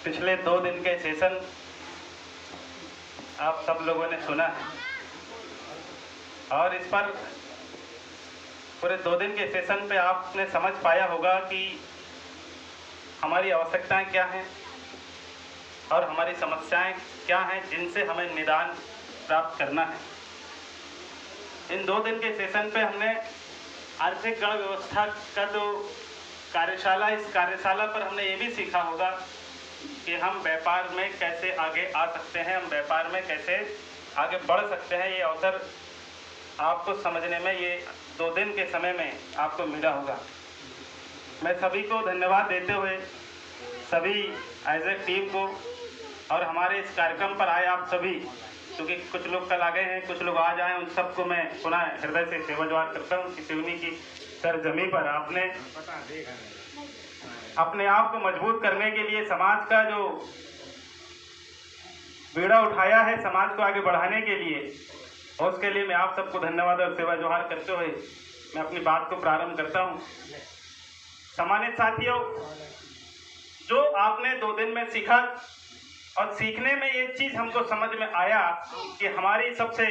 पिछले 2 दिन के सेशन आप सब लोगों ने सुना है और इस पर पूरे 2 दिन के सेशन पे आपने समझ पाया होगा कि हमारी आवश्यकताएं क्या हैं और हमारी समस्याएं क्या हैं जिनसे हमें निदान प्राप्त करना है। इन 2 दिन के सेशन पे हमने आर्थिक गण व्यवस्था का जो कार्यशाला, इस कार्यशाला पर हमने ये भी सीखा होगा कि हम व्यापार में कैसे आगे आ सकते हैं, हम व्यापार में कैसे आगे बढ़ सकते हैं। ये अवसर आपको समझने में ये 2 दिन के समय में आपको मिला होगा। मैं सभी को धन्यवाद देते हुए सभी एज ए टीम को और हमारे इस कार्यक्रम पर आए आप सभी, क्योंकि कुछ लोग कल आ गए हैं, कुछ लोग आज आए, उन सबको मैं पुनः हृदय से सेवा जोहार करता हूँ कि सिवनी की सरजमी पर आपने अपने आप को मजबूत करने के लिए समाज का जो बीड़ा उठाया है, समाज को आगे बढ़ाने के लिए, और उसके लिए मैं आप सबको धन्यवाद और सेवा जोहार करते हुए मैं अपनी बात को प्रारंभ करता हूँ। सम्मानित साथियों, जो आपने 2 दिन में सीखा और सीखने में ये चीज़ हमको समझ में आया कि हमारी सबसे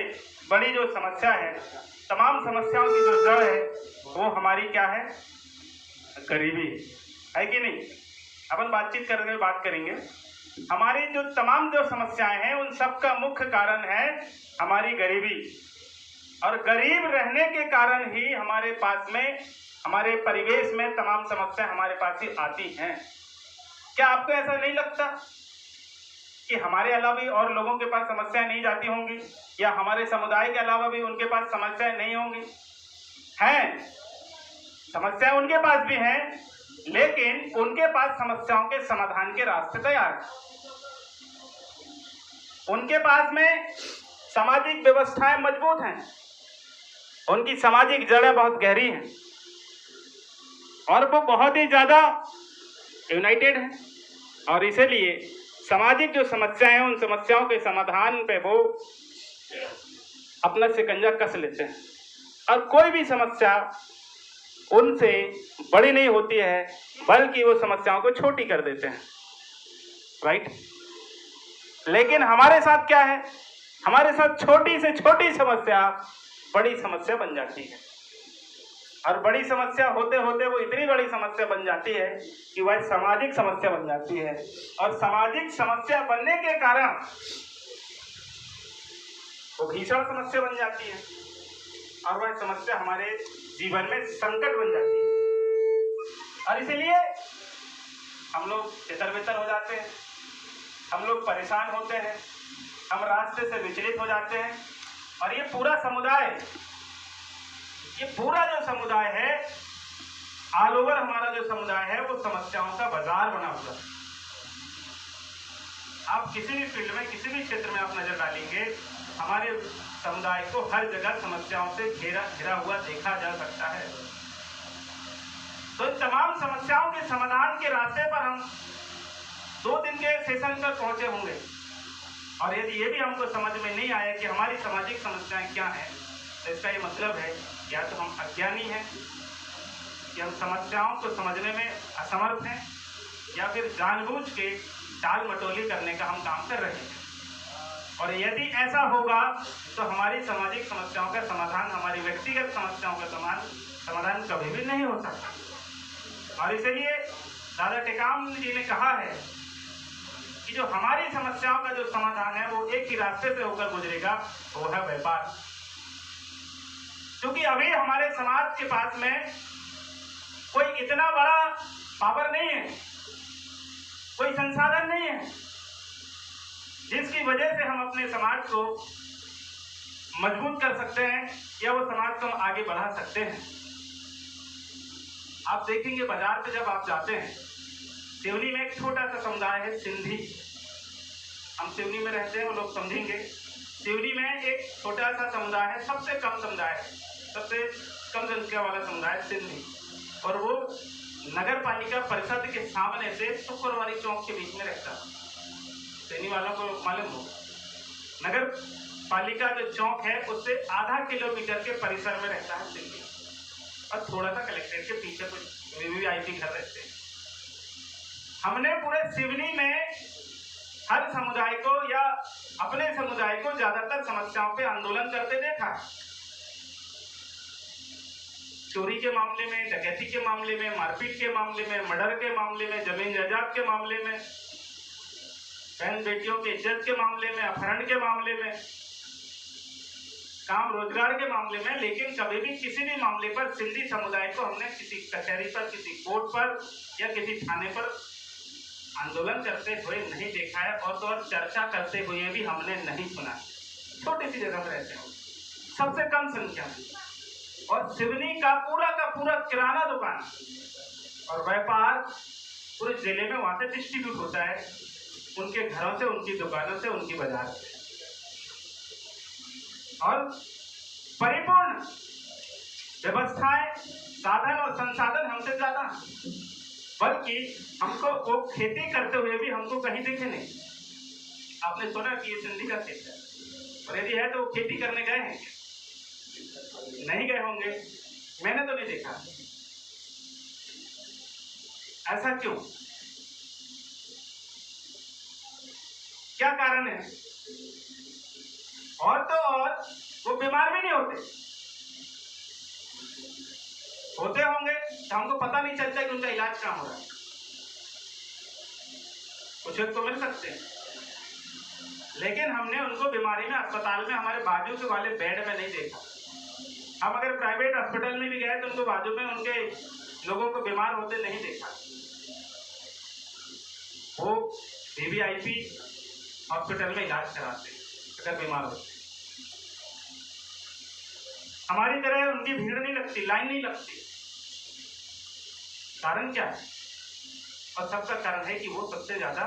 बड़ी जो समस्या है, तमाम समस्याओं की जो जड़ है वो हमारी क्या है? गरीबी है कि नहीं? अपन बातचीत करके बात करेंगे। हमारी जो तमाम जो समस्याएं हैं उन सब का मुख्य कारण है हमारी गरीबी, और गरीब रहने के कारण ही हमारे पास में, हमारे परिवेश में तमाम समस्याएं हमारे पास ही आती हैं। क्या आपको ऐसा नहीं लगता कि हमारे अलावा भी और लोगों के पास समस्याएं नहीं जाती होंगी, या हमारे समुदाय के अलावा भी उनके पास समस्याएं नहीं होंगी? हैं, समस्याएं उनके पास भी हैं, लेकिन उनके पास समस्याओं के समाधान के रास्ते तैयार हैं। उनके पास में सामाजिक व्यवस्थाएं मजबूत हैं, उनकी सामाजिक जड़ें बहुत गहरी हैं और वो बहुत ही ज़्यादा यूनाइटेड हैं, और इसीलिए सामाजिक जो समस्याएं हैं उन समस्याओं के समाधान पे वो अपना शिकंजा कस लेते हैं, और कोई भी समस्या उनसे बड़ी नहीं होती है, बल्कि वो समस्याओं को छोटी कर देते हैं। राइट? लेकिन हमारे साथ क्या है? हमारे साथ छोटी से छोटी समस्या बड़ी समस्या बन जाती है, और बड़ी समस्या होते होते वो इतनी बड़ी समस्या बन जाती है कि वह सामाजिक समस्या बन जाती है, और सामाजिक समस्या बनने के कारण वो भीषण समस्या बन जाती है, और वह समस्या हमारे जीवन में संकट बन जाती है, और इसीलिए हम लोग तितर-बितर हो जाते हैं, हम लोग परेशान होते हैं, हम रास्ते से विचलित हो जाते हैं, और ये पूरा समुदाय, ये पूरा जो समुदाय है, ऑल ओवर हमारा जो समुदाय है वो समस्याओं का बाजार बना हुआ है। आप किसी भी फील्ड में, किसी भी क्षेत्र में आप नजर डालेंगे, हमारे समुदाय को हर जगह समस्याओं से घिरा हुआ देखा जा सकता है। तो इन तमाम समस्याओं के समाधान के रास्ते पर हम 2 दिन के सेशन पर पहुंचे होंगे, और यदि ये भी हमको समझ में नहीं आया कि हमारी सामाजिक समस्याएं क्या हैं, तो इसका ये मतलब है या तो हम अज्ञानी हैं, कि हम समस्याओं को समझने में असमर्थ हैं, या फिर जानबूझ के टाल मटोली करने का हम काम कर रहे हैं। और यदि ऐसा होगा तो हमारी सामाजिक समस्याओं का समाधान, हमारी व्यक्तिगत समस्याओं का समाधान कभी भी नहीं हो सकता। और इसलिए दादा टेकाम जी ने कहा है कि जो हमारी समस्याओं का जो समाधान है वो एक ही रास्ते से होकर गुजरेगा, वो है व्यापार। क्योंकि अभी हमारे समाज के पास में कोई इतना बड़ा पावर नहीं है, कोई संसाधन नहीं है जिसकी वजह से हम अपने समाज को मजबूत कर सकते हैं या वो समाज को आगे बढ़ा सकते हैं। आप देखेंगे बाजार पे जब आप जाते हैं, सिवनी में एक छोटा सा समुदाय है सिंधी, हम सिवनी में रहते हैं, वो लोग समझेंगे। सिवनी में एक छोटा सा समुदाय है, सबसे कम समुदाय है, सबसे कम जनसंख्या वाला समुदाय सिंधी, और वो नगर पालिका परिषद के सामने से शुक्रवारी चौक के बीच में रहता है। सिवनी वालों को मालूम हो, नगर पालिका जो चौक है उससे आधा किलोमीटर के परिसर में रहता है सिंधी, और थोड़ा सा कलेक्ट्रेट के पीछे कुछ वीवीआईपी घर रहते हैं। हमने पूरे सिवनी में हर समुदाय को या अपने समुदाय को ज्यादातर समस्याओं पे आंदोलन करते देखा। चोरी के मामले में, डकैती के मामले में, मारपीट के मामले में, मर्डर के मामले में, जमीन जायदाद के मामले में, बहन बेटियों की इज्जत के मामले में, अपहरण के मामले में, काम रोजगार के मामले में। लेकिन कभी भी किसी भी मामले पर सिंधी समुदाय को हमने किसी कचहरी पर, किसी कोर्ट पर या किसी थाने पर आंदोलन करते हुए नहीं देखा है, और तो और चर्चा करते हुए भी हमने नहीं सुना। छोटी सी जगह में रहते हैं, सबसे कम संख्या में, और सिवनी का पूरा किराना दुकान और व्यापार पूरे जिले में वहां से डिस्ट्रीब्यूट होता है, उनके घरों से, उनकी दुकानों से, उनकी बाजार से। और परिपूर्ण व्यवस्थाएं, साधन और संसाधन हमसे ज्यादा, बल्कि हमको वो खेती करते हुए भी हमको कहीं दिखे नहीं। आपने सुना कि ये सिंधी का खेत है, और यदि है तो वो खेती करने गए हैं? नहीं गए होंगे, मैंने तो नहीं देखा। ऐसा क्यों? क्या कारण है? और तो और वो बीमार भी नहीं होते होंगे तो हमको पता नहीं चलता कि उनका इलाज कहाँ हो रहा है। कुछ तो मिल सकते हैं, लेकिन हमने उनको बीमारी में अस्पताल में हमारे बाजू के वाले बेड में नहीं देखा। हम अगर प्राइवेट हॉस्पिटल में भी गए तो उनको बाजू में उनके लोगों को बीमार होते नहीं देखा। वो वीवीआईपी हॉस्पिटल में इलाज कराते अगर बीमार होते। हमारी तरह उनकी भीड़ नहीं लगती, लाइन नहीं लगती। कारण क्या है? और सबका कारण है कि वो सबसे ज्यादा